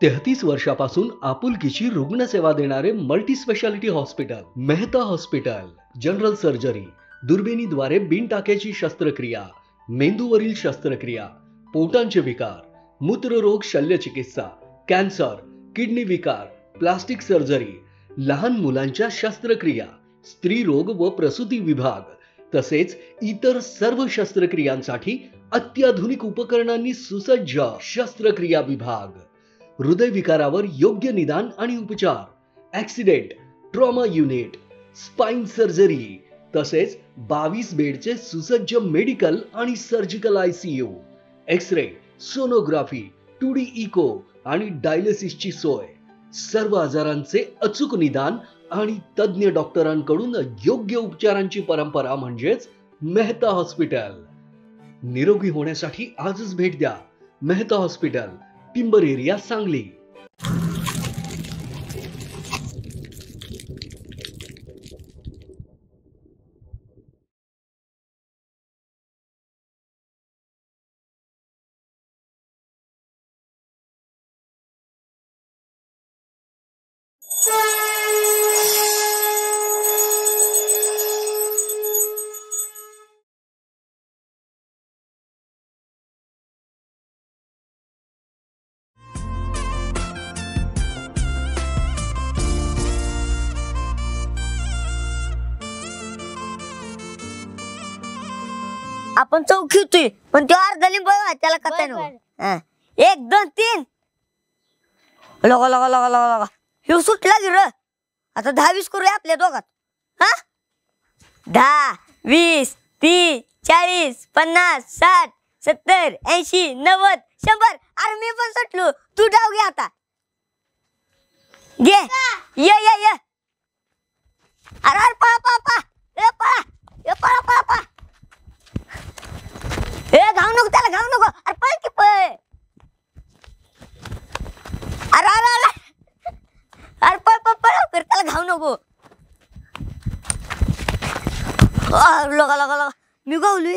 33 वर्षापासून आपुलकीची रुग्णसेवा देणारे multi specialty hospital Mehta hospital. General surgery, दुर्बिणीद्वारे बिनटाक्याची शस्त्रक्रिया, मेंदूवरील शस्त्रक्रिया, पोटांचे विकार, मूत्ररोग शल्यचिकित्सा, कॅन्सर, किडनी विकार, प्लास्टिक सर्जरी, लहान मुलांच्या शस्त्रक्रिया, स्त्रीरोग व प्रसूती विभाग तसेच इतर सर्व शस्त्रक्रियांसाठी अत्याधुनिक उपकरणांनी सुसज्ज शस्त्रक्रिया विभाग. हृदयविकारावर योग्य निदान आणि उपचार, accident, trauma unit, spine surgery तसेच 22 बेडचे सुसज्ज मेडिकल आणि surgical ICU, X-ray, sonography, 2D echo आणि डायलिसिसची सोय. सर्व आजारांचे अचूक निदान आणि तज्ञ डॉक्टरांकडून योग्य उपचारांची परंपरा म्हणजेच मेहता हॉस्पिटल. निरोगी होण्यासाठी आजच भेट द्या. Mehta hospital, timber area, Sangli. आपण चौक खेळतोय पण तो अर्धा लिंब त्याला कथा नाही. 1 2 3 लगा लगा लगा लगा लगा हे सुटला गिर. आता 10 20 करूया आपल्या दोघात. 10 20 30 40 50 60 70 80 90 100. अरे मी पण सुटलो, तू डाव घे आता. घे ये ये ये. अरे पळा पळा पळा. ए पळा, ए पळा पळा पळा. ए घाव नको त्याला, घाव नको. अरे पळ की पळ. अरे अरे अरे अरे पळ पळ पळ लवकर, त्याला घाव नको. लगा लगा लगा मी गावलोय.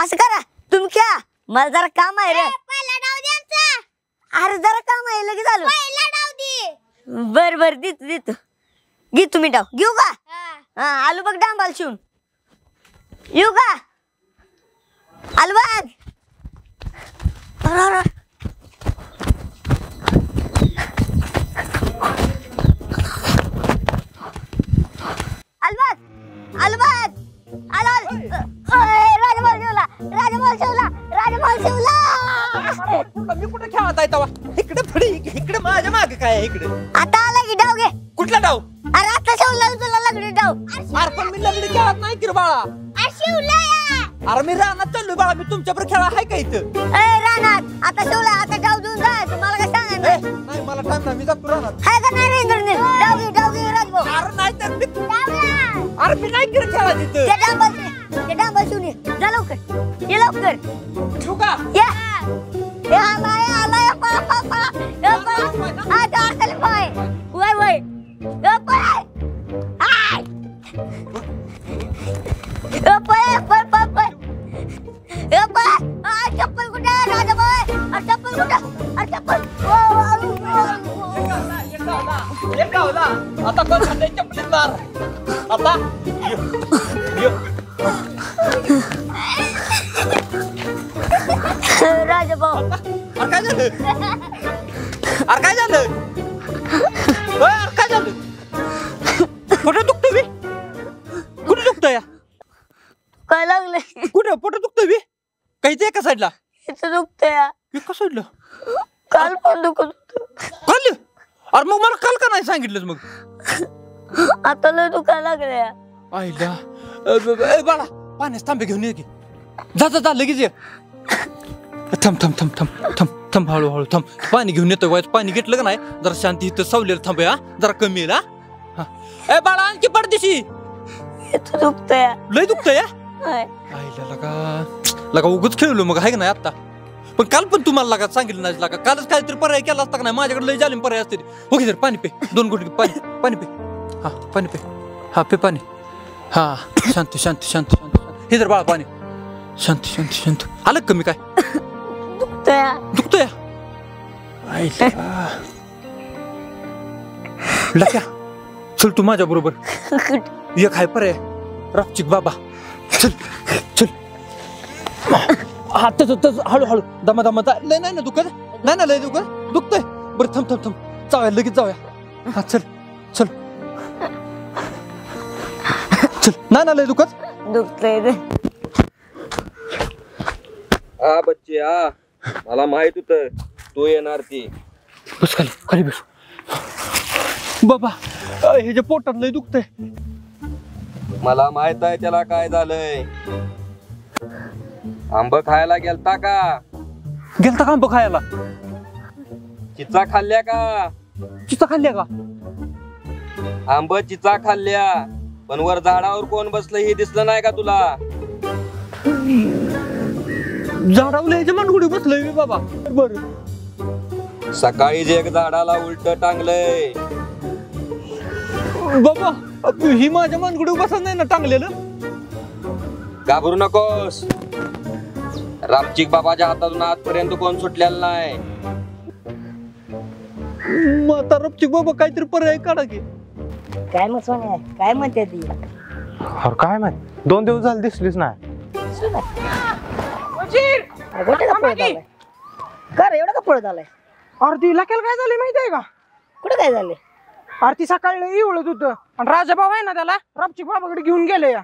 असं करा तुम्ही खेळा, मला जरा काम आहे रे. पहिला डाव दे आमचा. अरे जरा काम आहे, लगेच आलो. पहिला डाव दे. बर बर देतो देतो. घे तुम्ही डाव. घेऊ का? हा. आलू बघ डांबाल शिवून. येऊ का? आलू बघ. अरे अल्बत आलो. राजमहल शिवला, राजमहल शिवला, राजमहल शिवला. मी कुठे खेळत आहे तवा? इकडे फडी, इकडे माझ्या मागे काय आहे इकडे? आता आला की डाव घे. कुठला डाव? अरे आता शिवला तुला लगडी डाव. अरे पण मी लगडी खेळत नाही की रे बाळा. शिवला या. अरे मी रानात चाललोय बाळा, मी तुमच्याबरोबर खेळा आहे का इथं? रानात आता शिवला, आता डाव देऊन जा. तुम्हाला काय सांगायचं नाही, मला टाइम नाही, मी जातो रानात. हाय का नाही रे इंद्रनील? डाव घे राजभाऊ. अरे नाही तर मी, अरे मी नाही खेळ खेळा तिथं. ते डांबल शिवून ये. जा लवकर, ये लवकर. ठेवू का? या ए आलाय पळा पळा पळा. ए पळा. हा तो आतले पाय. वय वय. ए पळा. हाय. ए पळा पळ पळ पळ. ए पळा. आ चप्पल कुठे राजाबाई? आ चप्पल कुठे? आ चप्पल. एक गावला. आता कोण खाते चपलीत मार. आता राजाभाऊ. अरे काय झालं? अरे काय झालं? अरे काय झालं? कुठे दुखतोय बी? कुठे दुखतोय? काय लागलंय? कुठे पोट दुखतोय बी? काहीच एका साईडला? इथं दुखतंय. एका साईडला? काल पण दुखत होतं. काल? अरे मग मला काल का नाही सांगितलंस मग? आता लय दुखायला लागलंय. आईला बाळा पाण्यास तांबे घेऊन ये की. जा जा जा लगेच ये. थांब थांब थांब थांब थांब थांब हळूहळू थांब. पाणी घेऊन येतोय वाय. पाणी घेतलं का नाही जरा शांती इथं सावलेलं थांब. जरा कमी येईल. ए बाळा आणखी पडदिशी. इथं दुखतंय. लय दुखतंय. हाय. आईला लगा उगच खेळलो मग आहे का नाही आता. पण काल पण तुम्हाला लगा सांगितलं नाही लगा. कालच काहीतरी पर्याय केला असता का नाही. माझ्याकडे लय जालीम पर्याय असते. ओके सर पाणी पे. 2 गुटके पाणी. पाणी पे. हा पाणी पे. हा पे पाणी. हा शांत शांत शांत शांत. हे जर बाळा पाणी. शांत शांत शांत. आलं कमी काय? दुखतंय. दुखतंय. लक्या चल तू माझ्या बरोबर एक हाय पर्याय रापचिक बाबा चल चल हा तस हळूहळू दमा दमा लय नाही ना दुखत नाही ना लय दुखतंय बरं थांब जाऊया लगेच जाऊया हा चल चल चल नाही ना लय दुखत दुखतंय रे. हा बच्चे हा मला माहित होत तू येणार ती. बस खाली बस बाबा ह्याच्या पोटात लय दुखतंय. मला माहित आहे त्याला काय झालंय. आंब खायला गेलता का? गेलता का आंबा खायला? चिचा खाल्ल्या का? चिचा खाल्ल्या का? आंब चिचा खाल्ल्या पण वर झाडावर कोण बसलं हे दिसलं नाही का तुला? झाडावलं ह्याच्या मानगुडी बसलंय मी बाबा. बर सकाळीच एक झाडाला उलट टांगलंय. बाबा ही माझ्या मानगुडी बसत नाही ना टांगलेलं. घाबरू नकोस. रामचिक बाबाच्या हातातून आजपर्यंत कोण सुटलेलं नाही. मग आता रपचिक बाबा काहीतरी पर्याय काढा की. काय मग सोन्या काय म्हणते ती? अरे काय माहित 2 दिवस झाले दिसलीच नाही. कुठे का पळत आलाय? का रे एवढा का पळत आलाय? अरे ती लकेल काय झाली माहितीये का? कुठे काय झाले? अरे ती सकाळी इवळत होतं आणि राजाभाऊ आहे ना त्याला रामचिक बाबाकडे घेऊन गेले या.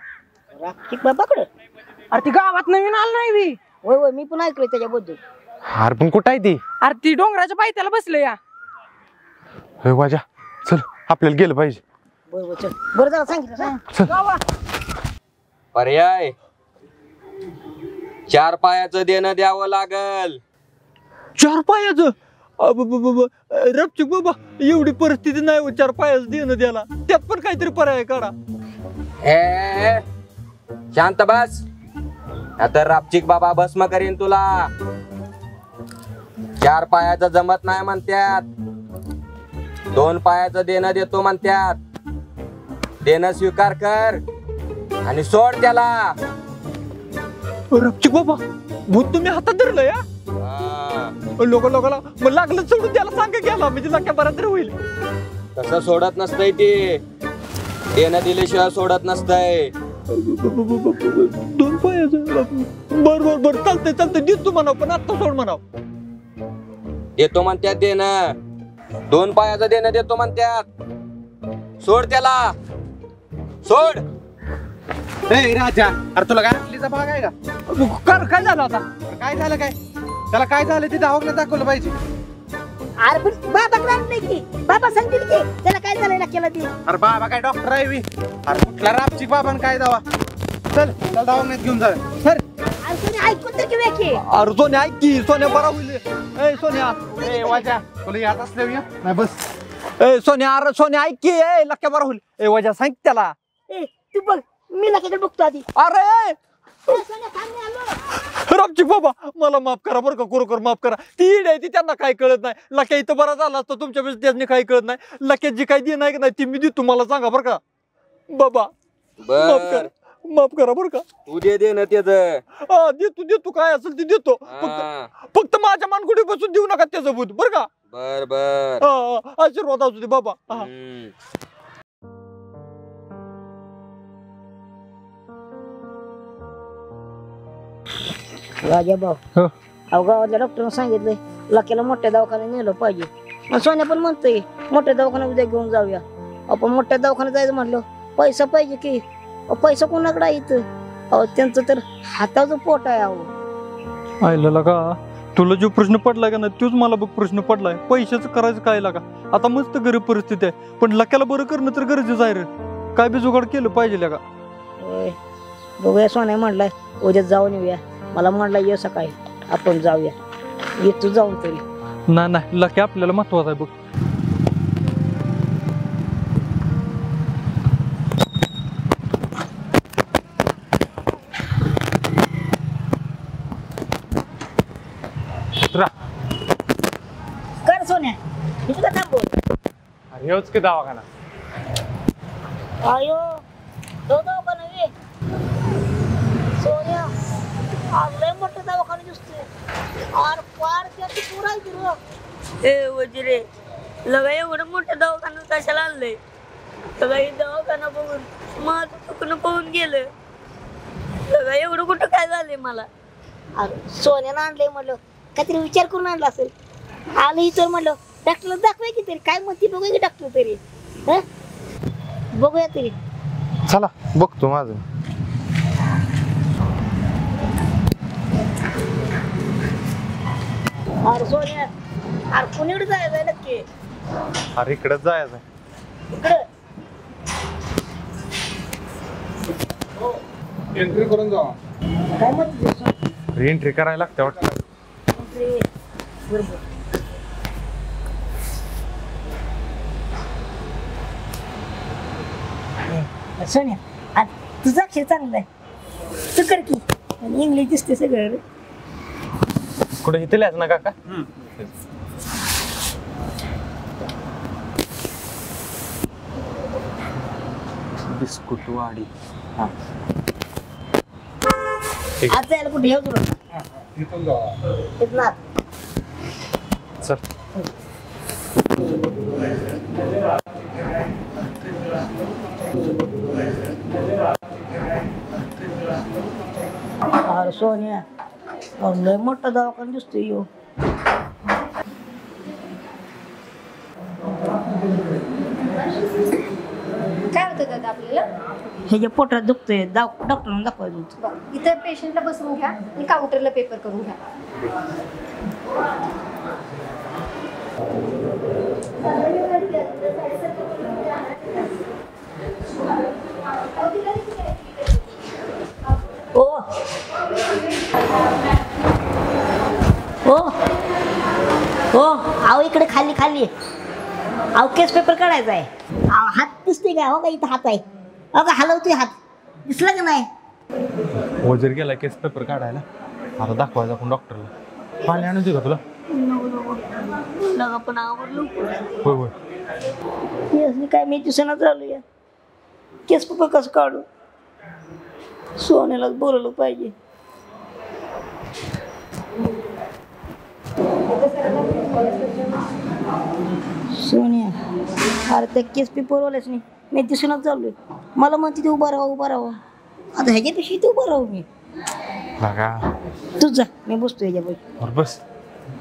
रामचिक बाबाकडे? अरे ती गावात नवीन आलं नाही बी. होय मी पण ऐकलोय त्याच्याबद्दल. अरे पण कुठं आहे ती? अरे ती डोंगराच्या पायथ्याला बसले या. होय वाजा चल आपल्याला गेलं पाहिजे. बरोबर चल. बरं झालं सांगितलं. पर्याय 4 पायाचं देणं द्यावं लागल. 4 पायाचं? रपचिक बाबा एवढी परिस्थिती नाही हो 4 पायाचं देणं द्यायला. त्यात पण काहीतरी पर्याय काढा. ए शांत बस. आता रापचिक बाबा भस्म करीन तुला. 4 पायाचं जमत नाही म्हणत्यात. 2 पायाचं देणं देतो म्हणत्यात. देणं स्वीकार कर आणि सोड त्याला. रपचिक बाबा भूत तुम्ही हातात धरलं या. लोकांना मग लागलं सोडून त्याला सांगा गेला म्हणजे लक्या बरा तरी होईल. तसं सोडत नसतंय ते. देणं दिल्याशिवाय सोडत नसतंय. 2 पायाचं बर चालतंय देतो म्हणाव पण आत्ता सोड म्हणाव. देतो म्हणत्यात देणं. 2 पायाचं देणं देतो म्हणत्यात. सोड त्याला सोड. ए राजा अरे तुला काय आपलीचा भाग आहे का? काय झालं आता? काय झालं काय? त्याला काय झालं ते दवाखान्यात दाखवलं पाहिजे. अरे पण बाबाकडे आणलं नाही की बाबा सांगतील की त्याला काय झालं केलं ती. अरे बाबा काय डॉक्टर आहे बी? अरे कुठला रापचिक बाबा काय दावा. चल त्याला दवाखान्यात घेऊन जा. सर अरे तुम्ही ऐकून तर घेऊया की. अरे सोन्या ऐक की सोन्या बरा होईल. ए सोन्या ए वाजा तुला याद असलं नाही बस. ए सोन्या अरे सोन्या ऐक की ए लक्या बरा होईल. ए वजा सांग त्याला. ए तू बघ मी लकेकडे बघतो आधी. अरे सोन्या थांब मी आलो. रामचिक बाबा मला माफ करा बरं का. खरोखर माफ करा. ती ईड आहे ती त्यांना काय कळत नाही. लक्या इथं बरा झाला असता तुमच्या वेळेस त्यांनी काही कळत नाही. लक्यात जी काही देणं आहे की नाही ती मी देतो तुम्हाला सांगा बरं का. बाबा बर माफ करा बरं का. तू दे देणं त्याचं. हा देतो काय असेल ते देतो. फक्त माझ्या मानगुडी बसून देऊ नका त्याचं भूत बरं का. बर आशीर्वाद असू दे बाबा. राजा भाऊ गावातल्या डॉक्टरने सांगितलंय लकेला मोठ्या दवाखान्यात नेलं पाहिजे. मग सोन्या पण म्हणतोय मोठ्या दवाखान्यात उद्या घेऊन जाऊया. आपण मोठ्या दवाखान्यात जायचं म्हटलं पैसा पाहिजे की. पैसा कोणाकडे आहे इथं? अहो त्यांचं तर हाताचं पोट आहे. अहो आयला का तुला जो प्रश्न पडलाय का नाही तोच मला बघ प्रश्न पडलाय. पैशाचं करायचं काय लागा. आता मस्त गरीब परिस्थिती आहे पण लक्याला बरं करणं तर गरजेचं आहे रे. काय बी जुगाड केलं पाहिजे का. बघूया सोन्या म्हणलाय उद्या जाऊन येऊया. मला म्हणला ये सकाळी आपण जाऊया. ये तू जाऊन तरी. नाही लक्या आपल्याला महत्वाचं आहे बघ. कर सोन्या किती का थांबू. अरे हेच की दवाखाना. आयो तो दवाखाना वे सोन्या आज लय मोठं दवाखाना दिसतोय. अरे पार त्याची पुराय की रो. ए वजिरे लगा एवढं मोठं दवाखाना कशाला आणलंय लगा हे दवाखाना बघून माझं चुकणं पळून गेलं लगा एवढं कुठं काय झालंय मला अरे सोन्यानं आणलंय म्हणलं काहीतरी विचार करून आणला असेल आलं इथं म्हणलं डॉक्टरला दाखवाय की तरी काय म्हणते बघूया की डॉक्टर तरी हं? बघूया तरी चला बघतो माझं. अरे सोन्या अरे कुणीकडे जायचंय नक्की अरे इकडेच जायचं. इकडं एंट्री करून जावा. काय म्हणते एंट्री करायला लागते वाटतं. बरोबर सोन्या आज तुझं अक्षर चांगलं आहे तू कर की आणि इंग्लिश दिसते सगळं कुठे इथे लिहायचं ना काका. बिस्कुट वाडी. आज जायला कुठे येऊ तुला तिथून जावा. इथं आत. चल. अरे सोन्या लय मोठा दवाखाना दिसतोय यो काय होतं दादा आपल्याला ह्याच्या पोटात दुखतोय डॉक्टरांना दाखवायचं बरं, इथं पेशंटला बसवून घ्या आणि काउंटरला पेपर करून घ्या. ओ ओ ओ आहो इकडे खाली खाली अहो केस पेपर काढायचा आहे अहो हात दिसते का हो का इथं हात आहे अहो का हलवतोय हात दिसला का नाही वजीर गेला केस पेपर काढायला. आता दाखवायचं आपण डॉक्टरला. पाणी आणून देऊ का तुला. लगा पण आवडलो होय होय. केस काय मी दिसना चालू या केस पेपर कसं काढू सोन्यालाच बोलवलं पाहिजे सोनिया अरे त्या केस पेपरवाल्याच नाही मी दिसूनच चाललोय मला म्हणते ते उभा राहा आता ह्याच्यापेक्षा इथे उभं राहू मी बघा तूच जा मी बसतो ह्याच्यापाशी बरं बस.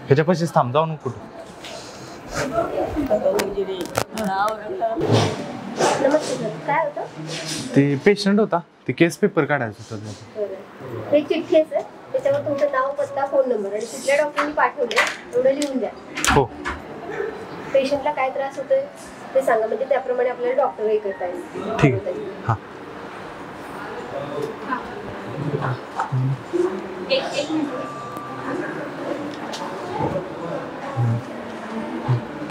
ह्याच्या पाशीच थांब जाऊ नको कुठं. नमस्ते काय होतं ते पेशंट होता ते केस पेपर काढायचं होतं. बरं एक चिठ्ठी आहे सर त्याच्यावर तुमचं नाव पत्ता फोन नंबर आणि कुठल्या डॉक्टरांनी पाठवले एवढं लिहून द्या. हो पेशंटला काय त्रास होतोय ते सांगा म्हणजे त्याप्रमाणे आपल्याला डॉक्टरही करता येईल. ठीक आहे. हां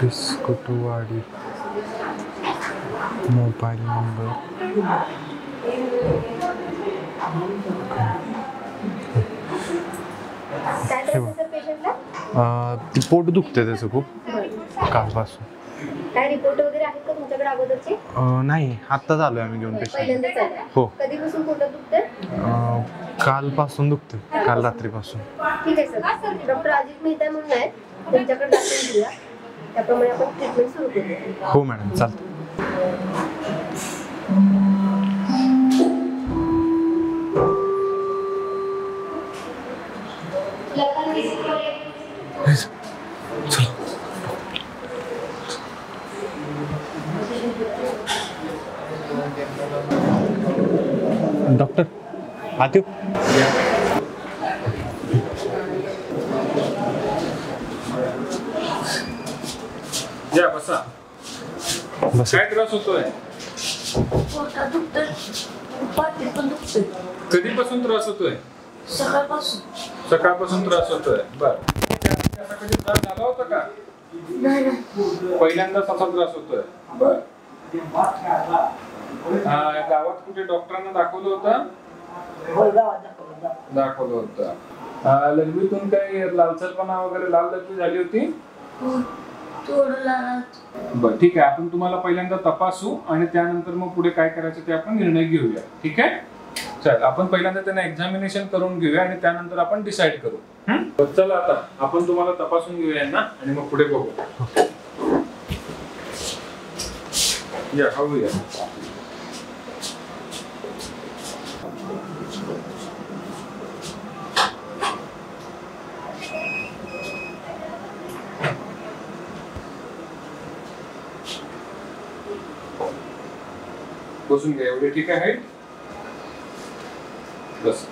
बिस्कुट वाडी मोबाईल नंबर. काय त्रास आहे सर पेशंटला ती पोट दुखते त्याचं खूप कालपासून. काय रिपोर्ट वगैरे आहेत का तुमच्याकडे अगोदरचे नाही आत्ताच आलोय आम्ही घेऊन पेशंट. पहिल्यांदाच आले हो कधीपासून पोटात दुखतंय कालपासून दुखते काल रात्रीपासून. ठीक आहे सर डॉक्टर अजित मेहता म्हणून आहेत त्यांच्याकडे दाखवून घेऊया त्याप्रमाणे आपण ट्रीटमेंट सुरू करूया. हो मॅडम चालतं. डॉक्टर आत येऊ. या बसा. बस. काय त्रास होतोय पोटात दुखतंय पाठीत पण दुखतंय कधीपासून त्रास होतोय सकाळपासून सकाळपासून त्रास होतोय बर असा कधी त्रास झाला होता का पहिल्यांदाच असा त्रास होतोय बर गावात कुठे डॉक्टरांना दाखवलं होतं दाखवलं होतं लघवीतून काही लालसरपणा वगैरे लाल लघवी झाली होती बर ठीक आहे आपण तुम्हाला पहिल्यांदा तपासू आणि त्यानंतर मग पुढे काय करायचं ते आपण निर्णय घेऊया ठीक आहे चल आपण पहिल्यांदा त्यांना एक्झामिनेशन करून घेऊया आणि त्यानंतर आपण डिसाईड करू तर चला आता आपण तुम्हाला तपासून घेऊया ना आणि मग पुढे बघू. या खाऊया. बसून घ्या. एवढे ठीक आहे. बस.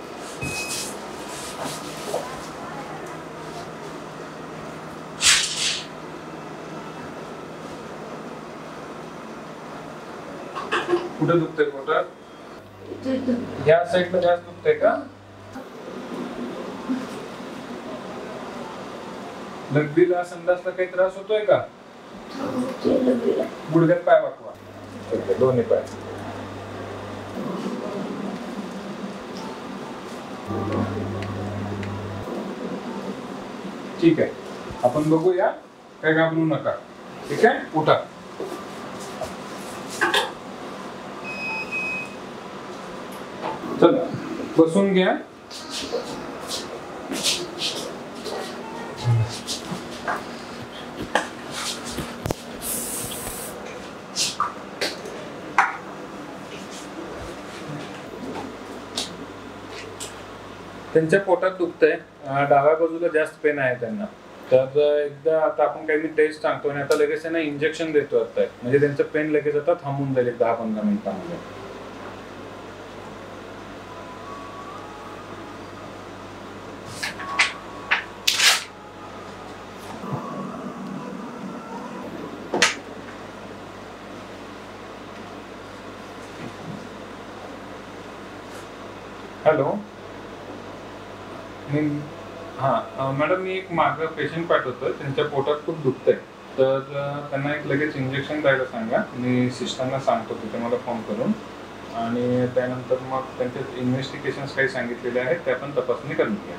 कुठे दुखतंय पोटात? या साईडला जास्त दुखतंय का? लघवीला संडासला काही त्रास होतोय का? गुडघ्यात पाय वाकवा. दोन्ही पाय. ठीक आहे, आपण बघूया. काय घाबरू नका. ठीक आहे, उठा. चला बसून घ्या. त्यांच्या पोटात दुखतंय. डाव्या बाजूला जास्त पेन आहे त्यांना. तर एकदा आता आपण काही टेस्ट सांगतो आणि आता लगेच त्यांना इंजेक्शन देतो आता. म्हणजे त्यांचं पेन लगेच आता थांबून जाईल 10-15 मिनिटांमध्ये. हॅलो. हां मॅडम, मी एक मागं पेशंट पाठवतो. त्यांच्या पोटात खूप दुखतंय. तर त्यांना एक लगेच इंजेक्शन द्यायला सांगा. मी सिस्टरना सांगतो तिथे मला फोन करून. आणि त्यानंतर मग त्यांचे इन्व्हेस्टिगेशन्स काही सांगितलेले आहेत ते आपण तपासणी करून घ्या.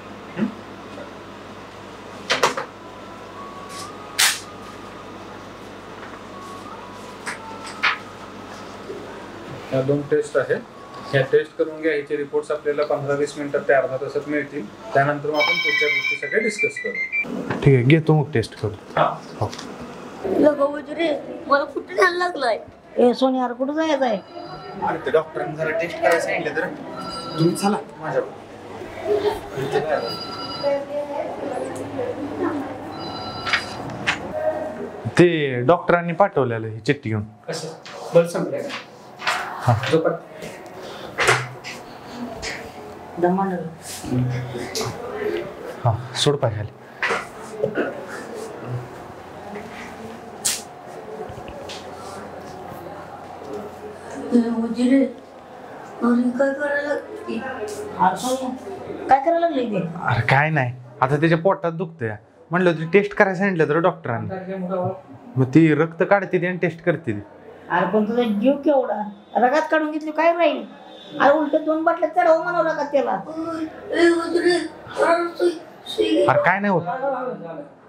ह्या 2 टेस्ट आहेत. ह्या टेस्ट करून घ्या. ह्याचे रिपोर्ट्स आपल्याला 15-20 मिनिटात ते अर्धा तासात मिळतील. त्यानंतर मग आपण पुढच्या गोष्टी सगळ्या डिस्कस करू. ठीक आहे, घेतो मग टेस्ट करू. मला कुठे ध्यान लागलाय? ए सोनी, अरे कुठं जायचं आहे? अरे ते डॉक्टरांनी जरा टेस्ट करायला सांगितलं तर तुम्ही चला माझ्या. ते डॉक्टरांनी पाठवलेलं ही चिठ्ठी घेऊन. बरं संपलं का? हा, सोड पाय खाली. काय करायला लागले ते? अरे काय नाही, आता त्याच्या पोटात दुखतंय. म्हणलं होतं टेस्ट करायला सांगितलं तर डॉक्टरांनी. मग ती रक्त काढते आणि टेस्ट करते ती. अरे पण तुझा जीव केवढा, रगात काढून घेतली काय राहील? अरे उलट 2 बाटल्या चढावं म्हणावं लागत त्याला. अरे काय नाही होत.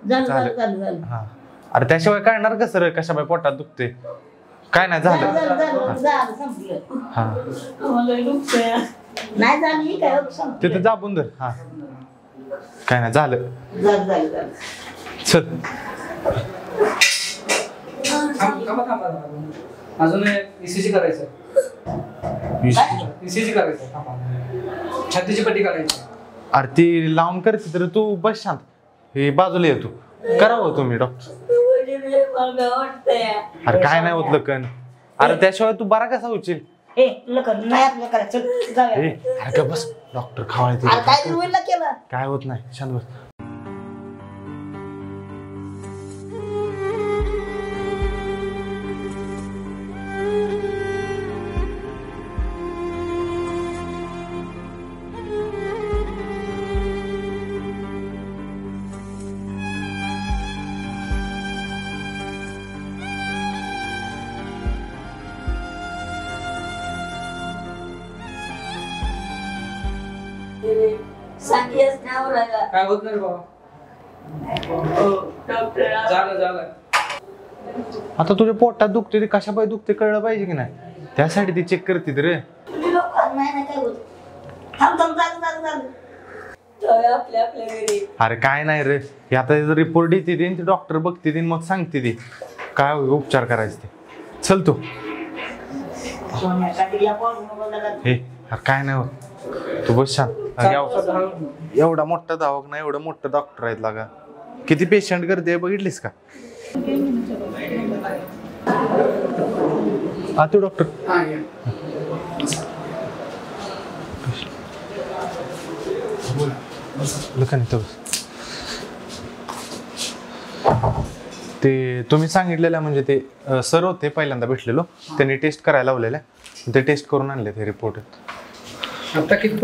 झालं. हा, अरे त्याशिवाय कळणार कसं रे कशा बाय पोटात दुखते? काय नाही झालं. संपलं. हा, नाही झालं ही काय तिथे जाबून धर. हा, काय नाही झालं. झालं. चल. थांबा. अजून ECG करायचं. ECG करायचं. छातीची पट्टी काढायची. अरे ती लावून करते तर तू बस शांत. हे बाजूला येतो. करावं तुम्ही डॉक्टर. अरे काय नाही होत लखन. अरे त्याशिवाय तू बरा कसा होशील? लखन नाही आपलं करायचं. जाऊया. अरे का बस, डॉक्टर खावायचे. काय होईल केलं? काय होत नाही, शांत बस. काय होत नाही बाबा. झालं. आता तुझ्या पोटात दुखते ते कशा पाय दुखते कळलं पाहिजे की नाही? त्यासाठी ती चेक करते रे. आपल्या आपल्या घरी. अरे काय नाही रे, हे आता रिपोर्ट येते ते डॉक्टर बघते ते मग सांगते ते काय उपचार करायचे ते. चल तू. हे अरे काय नाही होत, तू बस छान. एवढा मोठा दवाखाना, एवढं मोठं डॉक्टर आहेत लागा. किती पेशंट गर्दी आहे बघितलीस का? हा तू डॉक्टर. ते तुम्ही सांगितलेल्या म्हणजे ते सर होते पहिल्यांदा भेटलेलो, त्यांनी टेस्ट करायला लावलेल्या, ते टेस्ट करून आणले ते रिपोर्ट. आता किती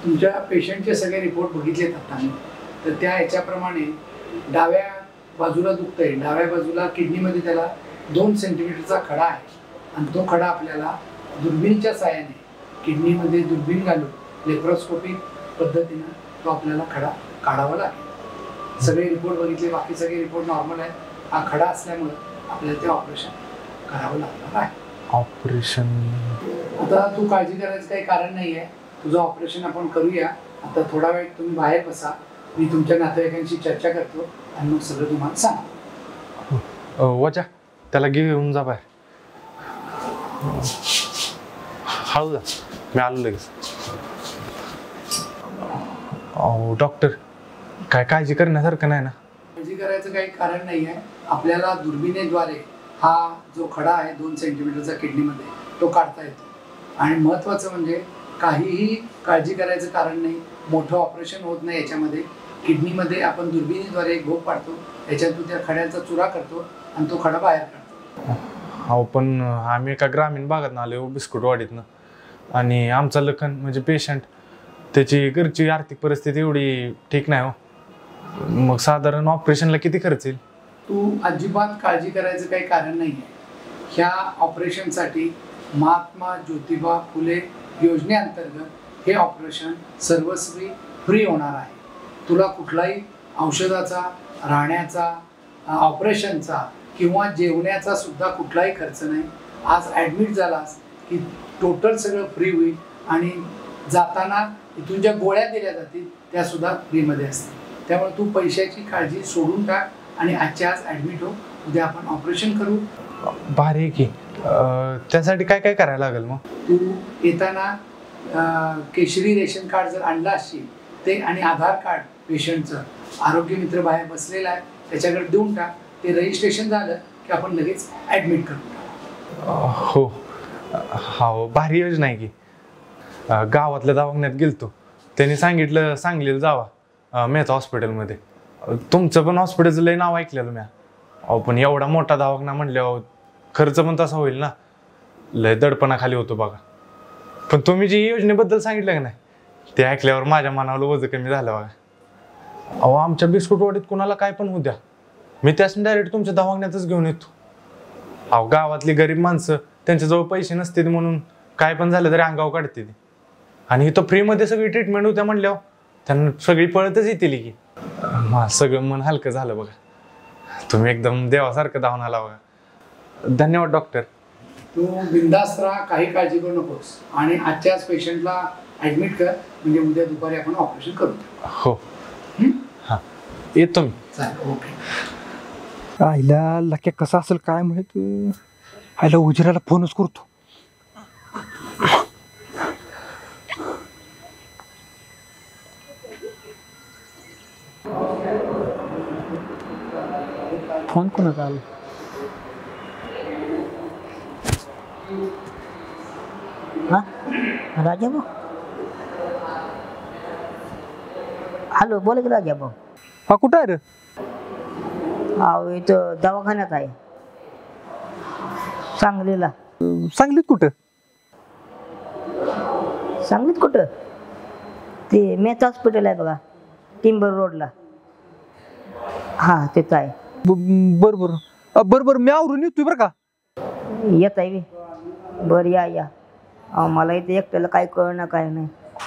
तुमच्या पेशंटचे सगळे रिपोर्ट बघितलेत आता मी, तर त्या ह्याच्याप्रमाणे डाव्या बाजूला दुखतंय, डाव्या बाजूला किडनीमध्ये त्याला 2 सेंटीमीटरचा खडा आहे आणि तो खडा आपल्याला दुर्बीणच्या साहाय्याने किडनीमध्ये दुर्बीण घालून लेप्रोस्कोपिक पद्धतीनं तो आपल्याला खडा काढावा लागेल. सगळे रिपोर्ट बघितले, बाकी सगळे रिपोर्ट नॉर्मल आहेत. हा खडा असल्यामुळे आपल्याला ते ऑपरेशन करावं लागणार आहे. ऑपरेशन आता तू काळजी करायचं काही कारण नाही आहे, तुझं ऑपरेशन आपण करूया. आता थोडा वेळ तुम्ही बाहेर बसा, मी तुमच्या नातेवाईकांशी चर्चा करतो आणि मग सगळं तुम्हाला सांग. वजा त्याला घेऊन जा बाहेर. हळू जा, मी आलो लगेच. डॉक्टर काय काळजी करण्यासारखं नाही ना? काळजी करायचं काही कारण नाही आहे. आपल्याला दुर्बिणीद्वारे हा जो खडा आहे 2 सेंटीमीटरचा किडनीमध्ये तो काढता येतो. आणि महत्त्वाचं म्हणजे काहीही काळजी करायचं कारण नाही, मोठं ऑपरेशन होत नाही याच्यामध्ये. किडनीमध्ये आपण दुर्बिणीद्वारे एक भोग पाडतो, त्याच्यातून त्या खड्याचा चुरा करतो आणि तो खडा बाहेर काढतो. हो, पण आम्ही एका ग्रामीण भागात आलो बिस्कुटवाडीतनं, आणि आमचा लखन म्हणजे पेशंट, त्याची घरची आर्थिक परिस्थिती एवढी ठीक नाही हो. मग साधारण ऑपरेशनला किती खर्च येईल? तू अजिबात काळजी करायचं काही कारण नाही आहे. ह्या ऑपरेशनसाठी महात्मा ज्योतिबा फुले योजनेअंतर्गत हे ऑपरेशन सर्वस्वी फ्री होणार आहे. तुला कुठलाही औषधाचा, राहण्याचा, ऑपरेशनचा किंवा जेवण्याचा सुद्धा कुठलाही खर्च नाही. आज ॲडमिट झालास की टोटल सगळं फ्री होईल आणि जाताना इथून ज्या गोळ्या दिल्या जातील त्या सुद्धा फ्रीमध्ये असतील. त्यामुळे तू पैशाची काळजी सोडून टाक आणि आजच्या आज ॲडमिट हो. उद्या आपण ऑपरेशन करू. भारी की. त्यासाठी काय काय करायला लागेल मग? तू येताना केशरी रेशन कार्ड जर आणलं असशील ते, आणि आधार कार्ड पेशंटचं, आरोग्य मित्र बाहेर बसलेला आहे त्याच्याकडे देऊन टाक. ते रजिस्ट्रेशन झालं की आपण लगेच ॲडमिट करू. हो हो, भारी योजना आहे की. गावातल्या दवाखान्यात गेलतो, त्यांनी सांगितलं सांगलीला जावा मेहता हॉस्पिटलमध्ये. तुमचं पण हॉस्पिटलचं लय नाव ऐकलेलं म्या. अहो पण एवढा मोठा दवाखाना म्हणल्यावर खर्च पण तसा होईल ना, लय दडपणाखाली होतो बघा. पण तुम्ही जी योजनेबद्दल सांगितलं का नाही, ते ऐकल्यावर माझ्या मनावर वजन कमी झालं बघा. अहो आमच्या बिस्कुटवाडीत कुणाला काय पण होऊ द्या, मी त्यासाठी डायरेक्ट तुमच्या दवाखान्यातच घेऊन येतो. अहो गावातली गरीब माणसं, त्यांच्याजवळ पैसे नसते म्हणून काय पण झालं तरी अंगावर काढते ती, आणि इथं फ्रीमध्ये सगळी ट्रीटमेंट होत्या म्हणल्यावर त्यांना सगळी पळतच येतील की. सगळं मन हलकं झालं बघा. तुम्ही एकदम देवासारखं धावून आला बघा. धन्यवाद डॉक्टर. तू बिंदास्त राहा, काही काळजी करू नकोस आणि आजच्याच पेशंटला ॲडमिट कर, म्हणजे उद्या दुपारी आपण ऑपरेशन करू. हो हां, येतो मी. चालेल, ओके. आईला लक्या कसा असेल काय माहित. आईला उजिराला फोनच करतो. फोन कोणाचा आला? हा राजा भाऊ. हॅलो, बोला की राजा भाऊ. हा कुठं आहे रे? अहो इथं दवाखान्यात आहे, सांगलीला. सांगलीत कुठं? सांगलीत कुठं? ते मेहता हॉस्पिटल आहे बघा, टिंबर रोडला. हा तिथं आहे. बरं बरं बरं बरं, मी आवरून येतोय बरं का. येत आहे. बरं या या. मला इथे एकट्याला काय कळणं काय नाही.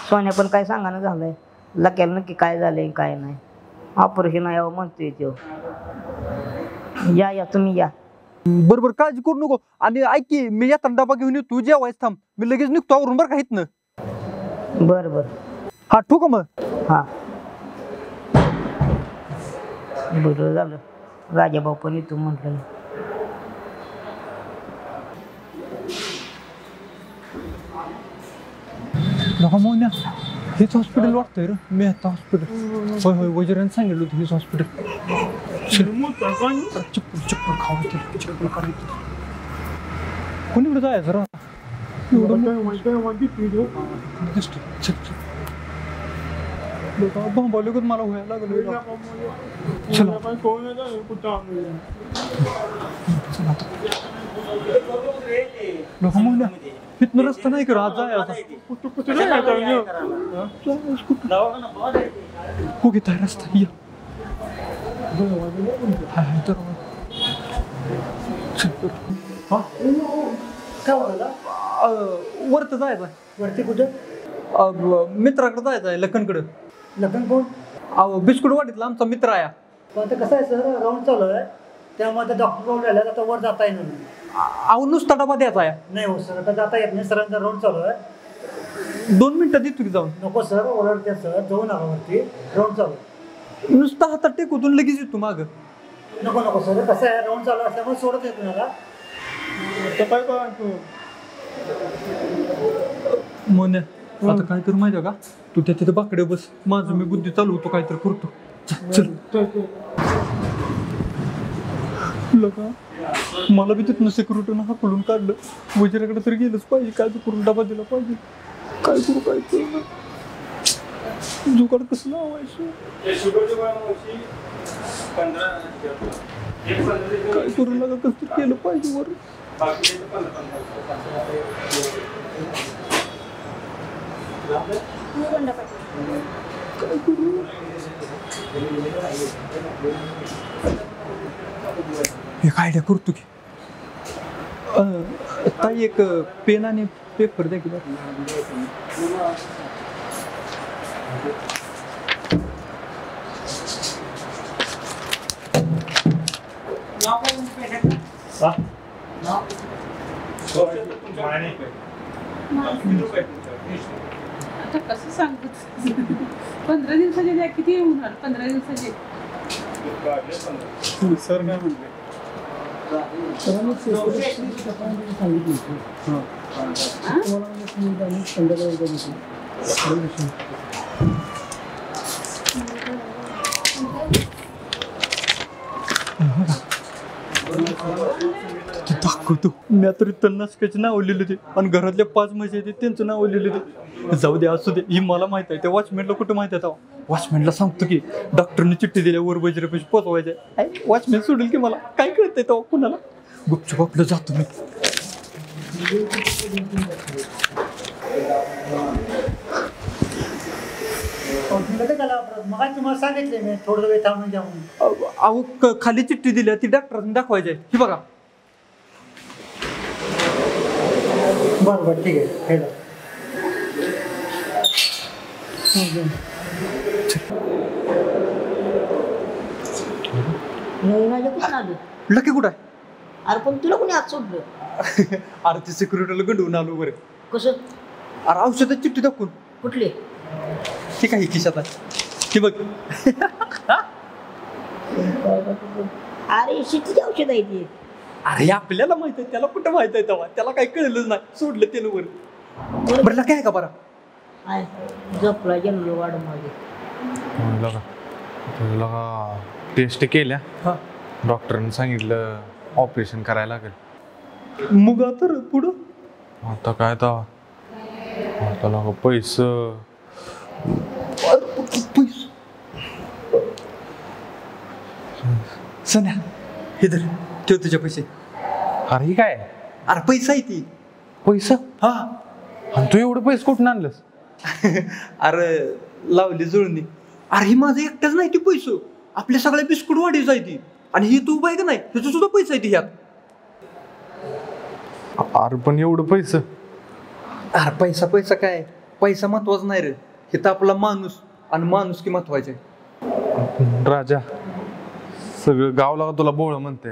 सोन्या पण काय सांगायला झालंय, लक्याला नक्की काय झालंय काय नाही. ऑपरेशन यावं म्हणतोय तो. या या तुम्ही या. बरोबर काळजी करू नको. आणि ऐक की मी येताना डबा घेऊन येतो, तू जेवायच थांब, मी लगेच निघतो आवरून बरं का इथनं. बर बर हा ठेवू का मग? हा बरं झालं राजाभाऊ पण येतो म्हटलं. नका मोन्या, हेच हॉस्पिटल वाटतंय रे, मेहता हॉस्पिटल. होय होय, वजिराने सांगितलं होतं हेच हॉस्पिटल. चप्पल चप्पल खावायचं, चप्पल करायचं. कोणीकडे जायचं रा? भांबावले मला व्हायला लागलं. इथनं रस्ता नाही करा आज जायचा. हो घेत आहे रस्ता. या वरत जायचं. वरती कुठं? मित्राकडे जायचं आहे, लखनकडे. लग्न कोण? अहो बिस्कुट वाटीतला आमचा मित्र आहे. पण आता कसं आहे सर, राऊंड चालू आहे त्यामध्ये डॉक्टर राऊंड राहिला, आता वर जाता येणार नाही. अहो नुसता डबा द्यायचा आहे. नाही हो सर, आता जाता येत नाही. सरांचा राऊंड चालू आहे. 2 मिनिटं देतो की जाऊन. नको सर, ओरडते सर, जाऊ नका वरती, राऊंड चालू आहे. नुसता हातात टेकून लगेच येतो माग. नको नको सर, कसं आहे राऊंड चालू असल्यामुळे सोडत येतो मला. मोन्या आता काय करू माहिती का, तू त्या तिथे बाकडे बस, माझं मी बुद्धी चालू होतो, काहीतरी करतो. चल लगा, मला बी तिथनं सिक्युरिटीनं हाकलून काढलं. वजिराकडे तरी गेलंच पाहिजे, काय बी करून डबा दिला पाहिजे. काय करू काय करू, जुगाड कसं लावायचं, काय करू लागा, कसं केलं पाहिजे वर. काय करू, एक आयडिया करतो की. ताई एक पेन आणि पेपर द्या की. आता कसं सांगतो, 15 दिवसाचे द्या. किती होणार 15 दिवसाचे? सर काय म्हणते? दाखवतो मी आता तन्नाशकाची नाव लिहिली होती आणि घरातल्या 5 म्हशी आहेत त्यांचं नाव लिहिली होती. जाऊ दे असू दे, ही मला माहित आहे. त्या वॉचमॅनला कुठं माहित आहे? वॉचमॅनला सांगतो की डॉक्टरने चिठ्ठी दिल्यावर वजिरापाशी पोचवायचं. वॉचमॅन सोडेल की मला काय कळतंय तेव्हा कुणाला. गुपचूप आपलं जातो मी. मग तुम्हाला सांगितले मी थोडं वेळ थांबून घ्या म्हणून. अहो खाली चिठ्ठी दिली, ती डॉक्टरांनी दाखवायची आहे. ही बघा. बरं बरं ठीक आहे. लकी कुठं आहे? अरे पण तुला कोणी आज सोडलं? अरे ते सिक्युरिटीला गंडवून आलो बरं. कसं? अरे औषधाची चिठ्ठी दाखवून. कुठली? ठीक आहे, खिशात आहे. ही बघ. अरे शेतीची औषध आहे ती. अरे आपल्याला माहित आहे, त्याला कुठं माहित आहे तेव्हा, त्याला काही कळलंच नाही. सोडलं त्यानं वर. बरं काय का बरं जपला जनरल वाढ माझे. टेस्ट केल्या, डॉक्टरांनी सांगितलं ऑपरेशन करायला लागेल. मग आता पुढं आता काय आता लगा पैसे सन्या हे धर, ठेव तुझे पैसे. अरे ही काय? अरे पैसा आहे ती. पैसा? हा. आणि तू एवढं पैसे कुठून आणलंस? अरे लावली जुळणी. अरे ही माझं एकटाच नाही ती पैसे, आपल्या सगळ्या बिस्कुट वाढीच आहे ती. आणि ही तू बाय का नाही, ह्याचा सुद्धा पैसा आहे ती ह्यात. अरे पण एवढं पैसे? अरे पैसा पैसा काय, पैसा महत्वाचा नाही रे. हे तर आपला माणूस आणि माणूस की महत्वाचे. राजा, सगळं गाव लागा तुला बोळ म्हणते.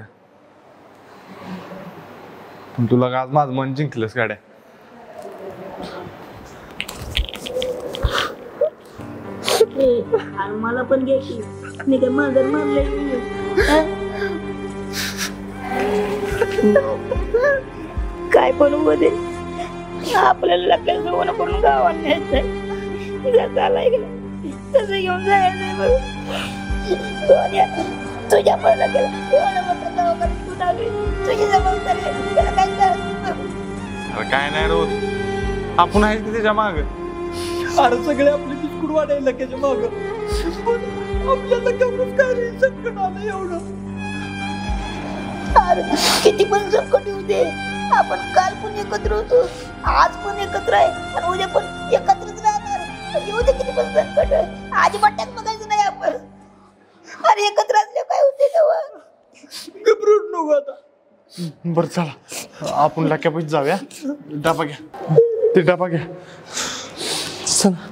पण तुला आज माझं मन जिंकलंस गाड्या. आणि मला पण घ्यायची मी काय मांजर मारले काय पण होऊ दे आपल्याला लग्न सोनं करून गावात न्यायचंय झालाय तसं घेऊन जायचंय बघ सोन्या तुझ्या पहिला गेला तू टाकली तुझी जबाबदारी त्याला काय करायचं काय नाही रोज आपण आहे की त्याच्या माग. अरे सगळे आपले बिस्कुट वाढायला लक्याच्या माग आपल्याला केवढं काय रे संकट आलं एवढं. अरे किती पण संकट येऊ दे आपण काल पण एकत्र होतो आज पण एकत्र आहे आणि उद्या पण एकत्रच राहणार. येऊ दे किती पण संकट अजिबात त्यात बघायचं नाही आपण. अरे एकत्र असले काय होते तेव्हा घबरून नको आता. बरं चला आपण लक्यापाशी जाऊया. डबा घ्या ते डबा घ्या. चला.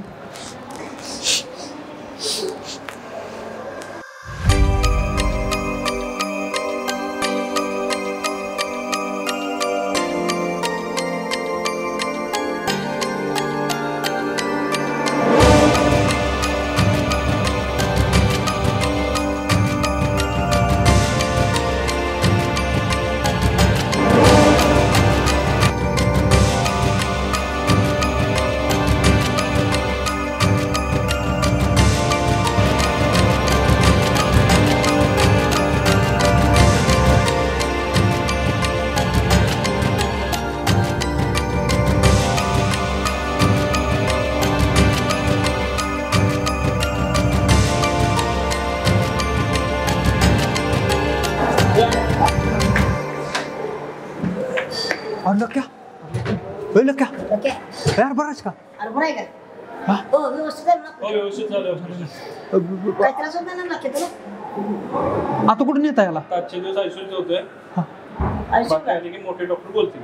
लक्या लक्या यार बराच का. अरे बरं आहे का हो व्यवस्थित आहे ना व्यवस्थित झालं. काय त्रास होत नाही ना नक्की तुला आता कुठून येता याला. आजचे दिवस आयसीयूत होते. बाकी आले की मोठे डॉक्टर बोलतील.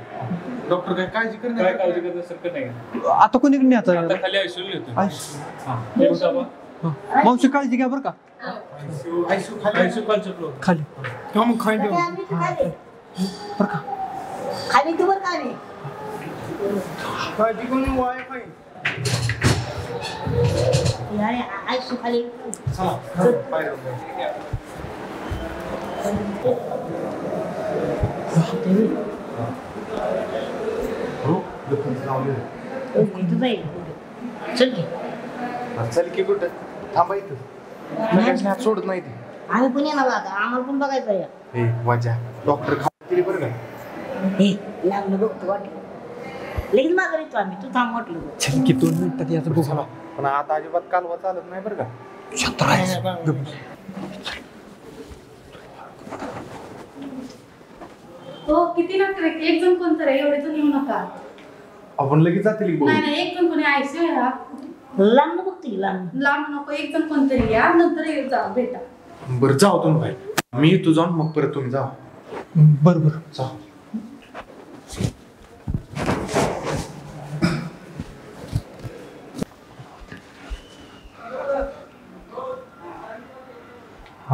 डॉक्टर काय काळजी करणार काय काळजी करण्यासारखं नाही. आता कोणी न्यायचं आता खाली आयसीयूला येतो. मावशी काळजी घ्या बरं का. आयसीयू खालच्या फ्लोअर खाली बरं का. खाली तू बरं का काळजी करून वाय पाय. अरे आयसू खाली चल की चल की कुठं थांबायचं सोडत नाही ते. आम्ही पण येणार आता आम्हाला पण बघायचं आहे. वजा डॉक्टर खाली बरं का. हे लागलं बघतो वाटलं लगेच माघार येतो आम्ही तू थांब म्हटलं चल की 2 मिनिटात याचं बघू. पण आता अजिबात कालवा चालत नाही बरं का. हो किती डॉक्टर आहे एक जण कोणतं आहे एवढे तर येऊ नका. आपण लगेच जातील नाही नाही एक जण कोणी आयसीयू आहे लांब बघते लांब नको एक जण कोणतरी या नंतर जा भेटा. बरं जाऊ तुम्ही बाहेर. मी येतो जाऊन मग परत तुम्ही जा. बरं बरं जा.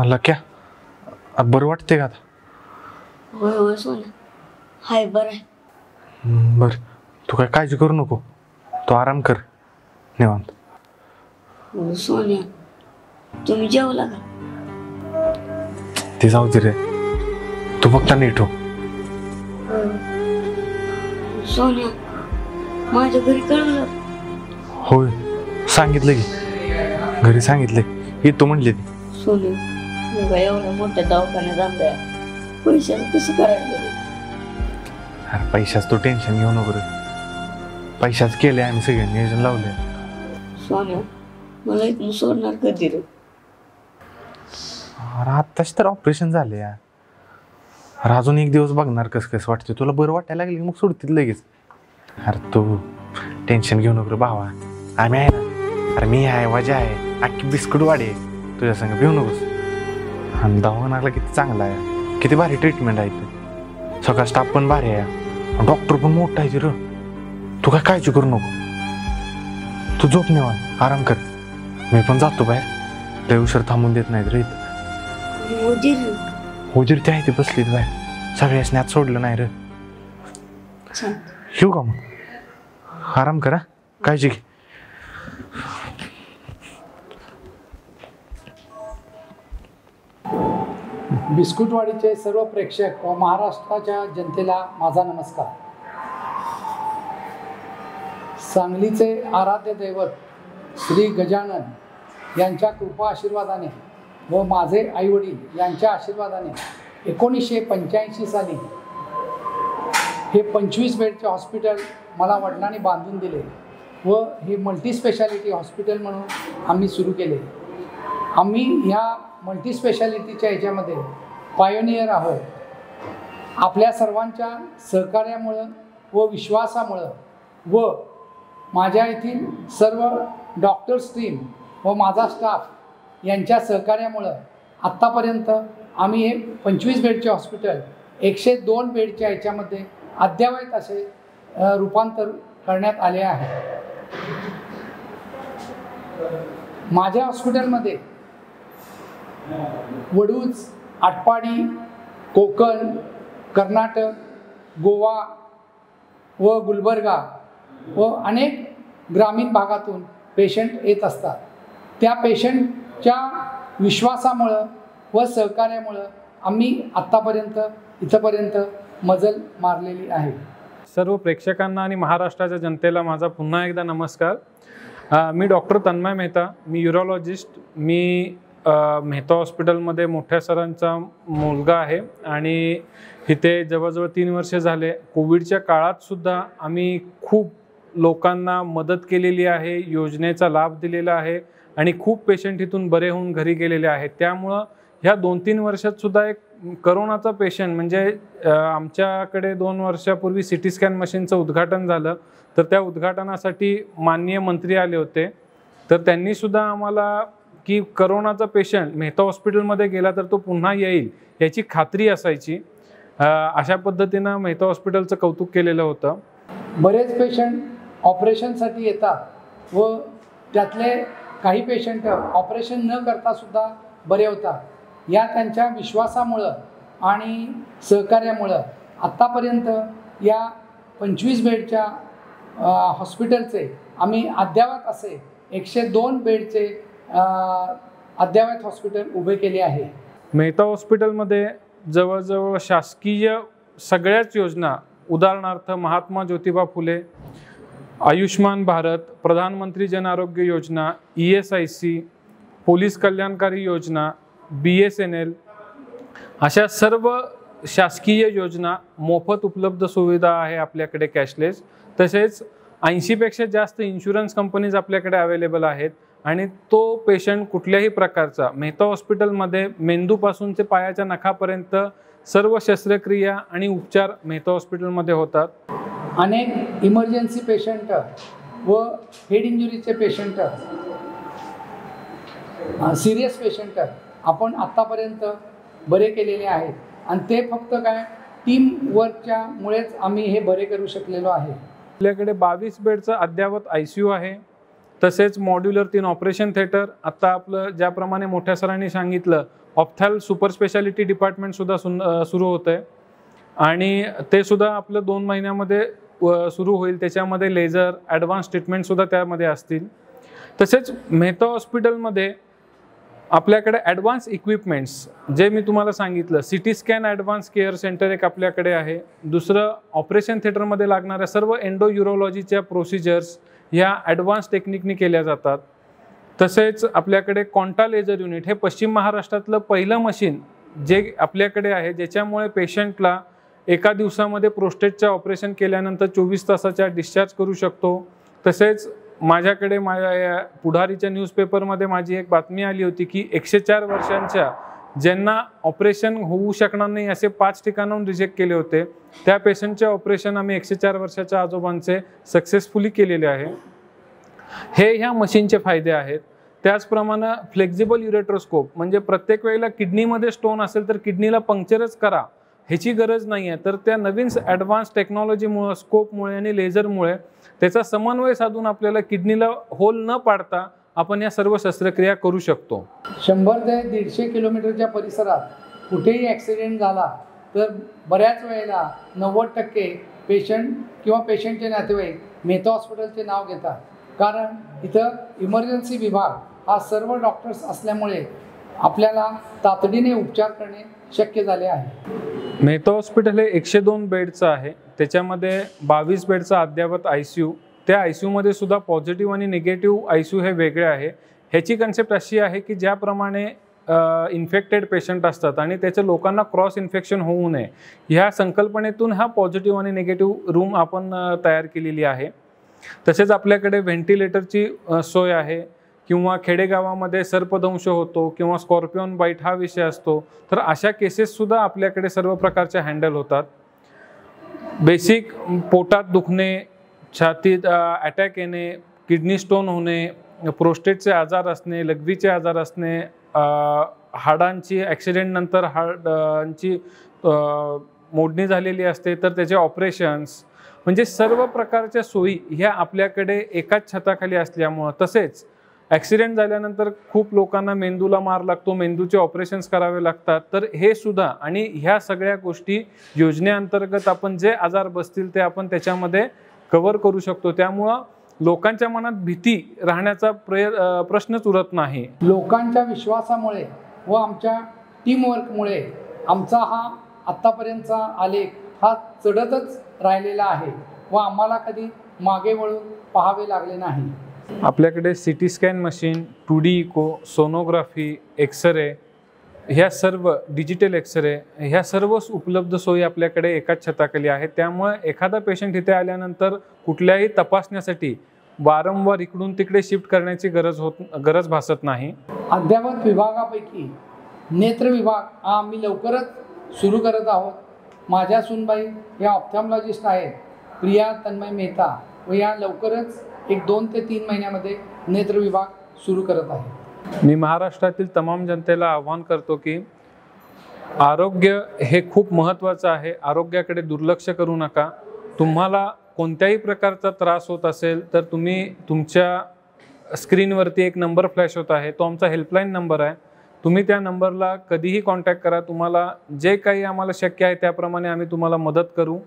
लक्या बरं वाटते का आता. होय होय सोन्या हाय बरं आहे. बरं तू काय काळजी करू नको. तू आराम कर निवांत. हो सोन्या तुम्ही जेवला का. ते जाऊ दे रे तू फक्त नीट हो. सोन्या माझ्या घरी कळलं. होय सांगितलं की घरी सांगितलंय येतो म्हणले ती. सोन्या मी एवढ्या मोठ्या दवाखान्यात आणल्या पैशाचं कसं करायला. अरे पैशाच तो टेन्शन घेऊ नको रे. पैशाच केले आम्ही सगळे नियोजन लावले. सोन्या मला इथून सोडणार कधी रे. अरे आत्ताच तर ऑपरेशन झाले यार. अरे अजून एक दिवस बघणार कसं वाटतं तुला. बरं वाटायला लागले मग सोडतील लगेच. अरे तू टेन्शन घेऊ नको रे भावा. आम्ही आहे ना. अरे मी आहे वजा आहे अख्खी बिस्कुट वाढे तुझ्या संग भिऊ नकोस. आणि दवाखान्याला किती चांगला आहे किती भारी ट्रीटमेंट आहे ते. सगळा स्टाफ पण भारी आहे डॉक्टर पण मोठा आहे रे. तू काय काळजी करू नको. तू झोप निवांत आराम कर. मी पण जातो बाहेर. लय उशीर थांबून देत नाहीत रे. वजीर वजीर ते आहे ते बसलीत बाहेर. सगळ्या स्नॅप सोडलं नाही रे. येऊ का मग? आराम करा, काळजी घे. बिस्कुटवाडीचे सर्व प्रेक्षक व महाराष्ट्राच्या जनतेला माझा नमस्कार. सांगलीचे आराध्य दैवत श्री गजानन यांच्या कृपा आशीर्वादाने व माझे आईवडील यांच्या आशीर्वादाने 1985 साली हे 25 बेडचे हॉस्पिटल मला वडिलांनी बांधून दिले व हे मल्टीस्पेशालिटी हॉस्पिटल म्हणून आम्ही सुरू केले. आम्ही ह्या मल्टीस्पेशालिटीच्या ह्याच्यामध्ये पायोनियर आहोत. आपल्या सर्वांच्या सहकार्यामुळं व विश्वासामुळं व माझ्या येथील सर्व डॉक्टर्स टीम व माझा स्टाफ यांच्या सहकार्यामुळं आत्तापर्यंत आम्ही हे 25 बेडचे हॉस्पिटल 102 बेडच्या ह्याच्यामध्ये अद्ययावत असे रूपांतर करण्यात आले आहे. माझ्या हॉस्पिटलमध्ये वडूज, आटपाडी, कोकण, कर्नाटक, गोवा व गुलबर्गा व अनेक ग्रामीण भागातून पेशंट येत असतात. त्या पेशंटच्या विश्वासामुळं व सहकार्यामुळं आम्ही आत्तापर्यंत इथंपर्यंत मजल मारलेली आहे. सर्व प्रेक्षकांना आणि महाराष्ट्राच्या जनतेला माझा पुन्हा एकदा नमस्कार. मी डॉक्टर तन्मय मेहता, मी युरोलॉजिस्ट. मी मेहता हॉस्पिटलमध्ये मोठ्या सरांचा मुलगा आहे आणि इथे जवळजवळ 3 वर्षे झाले. कोविडच्या काळातसुद्धा आम्ही खूप लोकांना मदत केलेली आहे, योजनेचा लाभ दिलेला आहे आणि खूप पेशंट इथून बरे होऊन घरी गेलेले आहेत. त्यामुळं ह्या 2-3 वर्षातसुद्धा एक करोनाचा पेशंट म्हणजे आमच्याकडे 2 वर्षापूर्वी CT स्कॅन मशीनचं उद्घाटन झालं. तर त्या उद्घाटनासाठी माननीय मंत्री आले होते. तर त्यांनीसुद्धा आम्हाला की करोनाचा पेशंट मेहता हॉस्पिटलमध्ये गेला तर तो पुन्हा येईल याची खात्री असायची. अशा पद्धतीनं मेहता हॉस्पिटलचं कौतुक केलेलं होतं. बरेच पेशंट ऑपरेशनसाठी येतात व त्यातले काही पेशंट ऑपरेशन न करतासुद्धा बरे होतात. या त्यांच्या विश्वासामुळं आणि सहकार्यामुळं आत्तापर्यंत या 25 बेडच्या हॉस्पिटलचे आम्ही अद्ययावत असे 102 बेडचे अद्ययावत हॉस्पिटल उभे केले आहे. मेहता हॉस्पिटलमध्ये जवळजवळ शासकीय सगळ्याच योजना, उदाहरणार्थ महात्मा ज्योतिबा फुले, आयुष्मान भारत, प्रधानमंत्री जन आरोग्य योजना, ESIC, पोलीस कल्याणकारी योजना, BSNL अशा सर्व शासकीय योजना मोफत उपलब्ध सुविधा आहे आपल्याकडे कॅशलेस. तसेच 80पेक्षा जास्त इन्शुरन्स कंपनीज आपल्याकडे अवेलेबल आहेत आणि तो पेशंट कुठल्याही प्रकारचा मेहता हॉस्पिटलमध्ये मेंदूपासून ते पायाच्या नखापर्यंत सर्व शस्त्रक्रिया आणि उपचार मेहता हॉस्पिटलमध्ये होतात. अनेक इमर्जन्सी पेशंट व हेड इंजुरीचे पेशंट, सिरियस पेशंट आपण आत्तापर्यंत बरे केलेले आहेत आणि ते फक्त काय टीम वर्कच्या मुळेच आम्ही हे बरे करू शकलेलो आहे. आपल्याकडे 22 बेडचं अद्ययावत ICU आहे. तसेच मॉड्युलर 3 ऑपरेशन थिएटर. आत्ता आपलं ज्याप्रमाणे मोठ्या सरांनी सांगितलं ऑप्थॅल सुपर स्पेशालिटी डिपार्टमेंटसुद्धा सुरू होतं आहे आणि ते सुद्धा आपलं 2 महिन्यामध्ये सुरू होईल. त्याच्यामध्ये लेझर ॲडव्हान्स ट्रीटमेंटसुद्धा त्यामध्ये असतील. तसेच मेहता हॉस्पिटलमध्ये आपल्याकडे ॲडव्हान्स इक्विपमेंट्स जे मी तुम्हाला सांगितलं, CT scan advance care centre एक आपल्याकडे आहे. दुसरं ऑपरेशन थिएटरमध्ये लागणाऱ्या सर्व एंडो युरोलॉजीच्या प्रोसिजर्स ह्या ॲडव्हान्स टेक्निकनी केल्या जातात. तसेच आपल्याकडे क्वांटा लेझर युनिट हे पश्चिम महाराष्ट्रातलं पहिलं मशीन जे आपल्याकडे आहे, ज्याच्यामुळे पेशंटला एका दिवसामध्ये प्रोस्टेटचं ऑपरेशन केल्यानंतर 24 तासाच्या डिस्चार्ज करू शकतो. तसेच माझ्याकडे माझ्या पुढारीच्या न्यूजपेपरमध्ये माझी एक बातमी आली होती की 104 वर्षांच्या ज्यांना ऑपरेशन होऊ शकणार नाही असे 5 ठिकाणाहून रिजेक्ट केले होते, त्या पेशंटचे ऑपरेशन आम्ही 104 वर्षाच्या आजोबांचे सक्सेसफुली केलेले आहे. हे ह्या मशीनचे फायदे आहेत. त्याचप्रमाणे फ्लेक्झिबल युरेट्रोस्कोप म्हणजे प्रत्येक वेळेला किडनीमध्ये स्टोन असेल तर किडनीला पंक्चरच करा ह्याची गरज नाही आहे. तर त्या नवीन ॲडव्हान्स टेक्नॉलॉजीमुळे, स्कोपमुळे आणि लेझरमुळे त्याचा समन्वय साधून आपल्याला किडनीला होल न पाडता आपण या सर्व शस्त्रक्रिया करू शकतो. 100 ते 150 किलोमीटरच्या परिसरात कुठेही ॲक्सिडेंट झाला तर बऱ्याच वेळेला 90% पेशंट किंवा पेशंटचे नातेवाईक मेहता हॉस्पिटलचे नाव घेतात. कारण इथं इमर्जन्सी विभाग हा सर्व डॉक्टर्स असल्यामुळे आपल्याला तातडीने उपचार करणे शक्य झाले आहे. मेहता हॉस्पिटल हे 102 बेडचं आहे. त्याच्यामध्ये 22 बेडचा अद्ययावत ICU, त्या ICUमध्ये सुद्धा पॉझिटिव्ह आणि निगेटिव्ह ICU हे वेगळे आहे. ह्याची कन्सेप्ट अशी आहे की ज्याप्रमाणे इन्फेक्टेड पेशंट असतात आणि त्याच्या लोकांना क्रॉस इन्फेक्शन होऊ नये ह्या संकल्पनेतून हा पॉझिटिव्ह आणि निगेटिव्ह रूम आपण तयार केलेली आहे. तसेच आपल्याकडे व्हेंटिलेटरची सोय आहे. किंवा खेडेगावामध्ये सर्पदंश होतो किंवा स्कॉर्पिओन बाईट हा विषय असतो, तर अशा केसेससुद्धा आपल्याकडे सर्व प्रकारच्या हँडल होतात. बेसिक पोटात दुखणे, छातीत अटॅक येणे, किडनी स्टोन होणे, प्रोस्टेटचे आजार असणे, लघवीचे आजार असणे, हाडांची ॲक्सिडेंटनंतर हाडांची मोडणी झालेली असते तर त्याचे ऑपरेशन्स, म्हणजे सर्व प्रकारच्या सोयी ह्या आपल्याकडे एकाच छताखाली असल्यामुळं, तसेच ॲक्सिडेंट झाल्यानंतर खूप लोकांना मेंदूला मार लागतो, मेंदूचे ऑपरेशन्स करावे लागतात, तर हे सुद्धा आणि ह्या सगळ्या गोष्टी योजनेअंतर्गत आपण जे आजार बसतील ते आपण त्याच्यामध्ये कव्हर करू शकतो. त्यामुळं लोकांच्या मनात भीती राहण्याचा प्रश्नच उरत नाही. लोकांच्या विश्वासामुळे व आमच्या टीमवर्कमुळे आमचा हा आत्तापर्यंतचा आलेख हा चढतच राहिलेला आहे व आम्हाला कधी मागे वळून पाहावे लागले नाही. आपल्याकडे CT scan machine, 2D echo, sonography, X-ray, ह्या सर्व डिजिटल एक्सरे ह्या सर्व उपलब्ध सोयी आपल्याकडे एकाच छताखाली आहेत. त्यामुळे एखादा पेशंट इथे आल्यानंतर कुठल्याही तपासण्यासाठी वारंवार इकडून तिकडे शिफ्ट करण्याची गरज भासत नाही. अद्ययावत विभागापैकी नेत्र विभाग आम्ही लवकरच सुरू करत आहोत. माझ्या सूनबाई या ऑप्थॅल्मॉलॉजिस्ट आहेत, प्रिया तन्मय मेहता, व या लवकरच 2 ते 3 महिन्यामध्ये नेत्र विभाग सुरू करत आहे. मी महाराष्ट्रातील तमाम जनतेला आवाहन करतो की आरोग्य हे खूप महत्त्वाचं आहे. आरोग्याकडे दुर्लक्ष करू नका. तुम्हाला कोणत्याही प्रकारचा त्रास होत असेल तर तुम्ही तुमच्या स्क्रीनवरती एक नंबर फ्लॅश होत आहे, तो आमचा हेल्पलाईन नंबर आहे. तुम्ही त्या नंबरला कधीही कॉन्टॅक्ट करा. तुम्हाला जे काही आम्हाला शक्य आहे त्याप्रमाणे आम्ही तुम्हाला मदत करू.